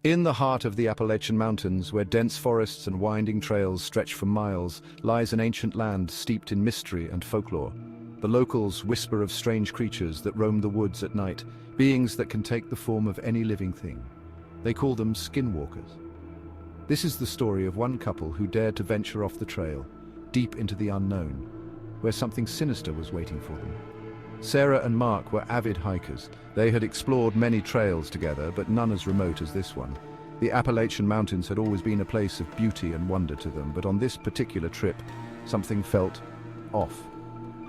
In the heart of the Appalachian Mountains, where dense forests and winding trails stretch for miles, lies an ancient land steeped in mystery and folklore. The locals whisper of strange creatures that roam the woods at night, beings that can take the form of any living thing. They call them skinwalkers. This is the story of one couple who dared to venture off the trail, deep into the unknown, where something sinister was waiting for them. Sarah and Mark were avid hikers. They had explored many trails together, but none as remote as this one. The Appalachian Mountains had always been a place of beauty and wonder to them, but on this particular trip, something felt off.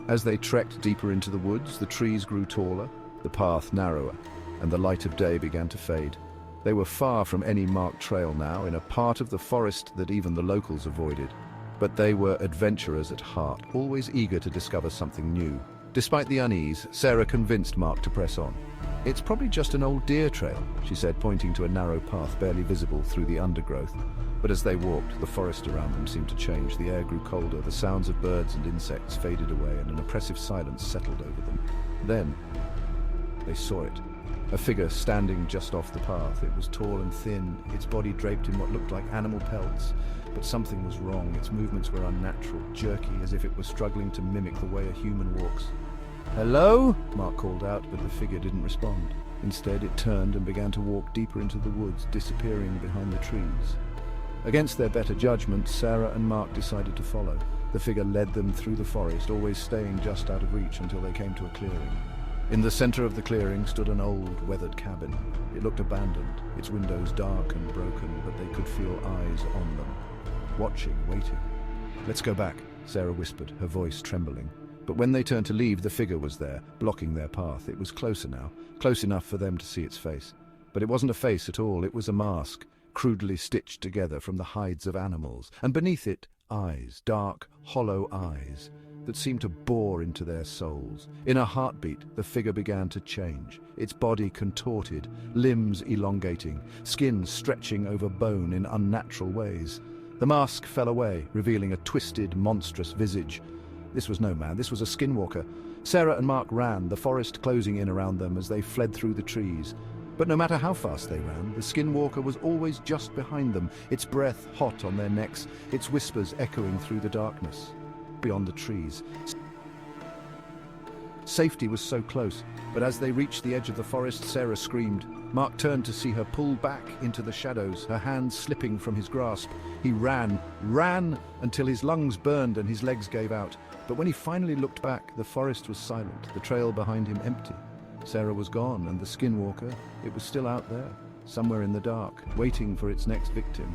As they trekked deeper into the woods, the trees grew taller, the path narrower, and the light of day began to fade. They were far from any marked trail now, in a part of the forest that even the locals avoided. But they were adventurers at heart, always eager to discover something new. Despite the unease, Sarah convinced Mark to press on. "It's probably just an old deer trail," she said, pointing to a narrow path barely visible through the undergrowth. But as they walked, the forest around them seemed to change. The air grew colder, the sounds of birds and insects faded away, and an oppressive silence settled over them. Then, they saw it. A figure standing just off the path. It was tall and thin, its body draped in what looked like animal pelts. But something was wrong. Its movements were unnatural, jerky, as if it were struggling to mimic the way a human walks. "Hello?" Mark called out, but the figure didn't respond. Instead, it turned and began to walk deeper into the woods, disappearing behind the trees. Against their better judgment, Sarah and Mark decided to follow. The figure led them through the forest, always staying just out of reach until they came to a clearing. In the center of the clearing stood an old, weathered cabin. It looked abandoned, its windows dark and broken, but they could feel eyes on them. Watching, waiting. "Let's go back," Sarah whispered, her voice trembling. But when they turned to leave, the figure was there, blocking their path. It was closer now, close enough for them to see its face. But it wasn't a face at all, it was a mask, crudely stitched together from the hides of animals. And beneath it, eyes, dark, hollow eyes, that seemed to bore into their souls. In a heartbeat, the figure began to change, its body contorted, limbs elongating, skin stretching over bone in unnatural ways. The mask fell away, revealing a twisted, monstrous visage. This was no man, this was a skinwalker. Sarah and Mark ran, the forest closing in around them as they fled through the trees. But no matter how fast they ran, the skinwalker was always just behind them, its breath hot on their necks, its whispers echoing through the darkness. Beyond the trees, safety was so close, but as they reached the edge of the forest, Sarah screamed. Mark turned to see her pull back into the shadows, her hands slipping from his grasp. He ran until his lungs burned and his legs gave out. But when he finally looked back, the forest was silent, the trail behind him empty. Sarah was gone, and the skinwalker, it was still out there, somewhere in the dark, waiting for its next victim.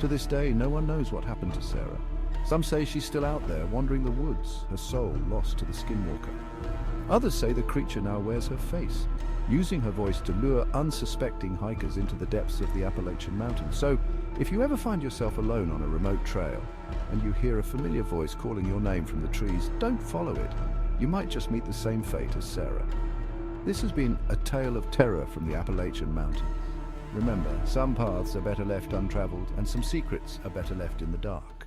To this day, no one knows what happened to Sarah. Some say she's still out there, wandering the woods, her soul lost to the skinwalker. Others say the creature now wears her face, using her voice to lure unsuspecting hikers into the depths of the Appalachian Mountains. So, if you ever find yourself alone on a remote trail, and you hear a familiar voice calling your name from the trees, don't follow it. You might just meet the same fate as Sarah. This has been a tale of terror from the Appalachian Mountains. Remember, some paths are better left untraveled, and some secrets are better left in the dark.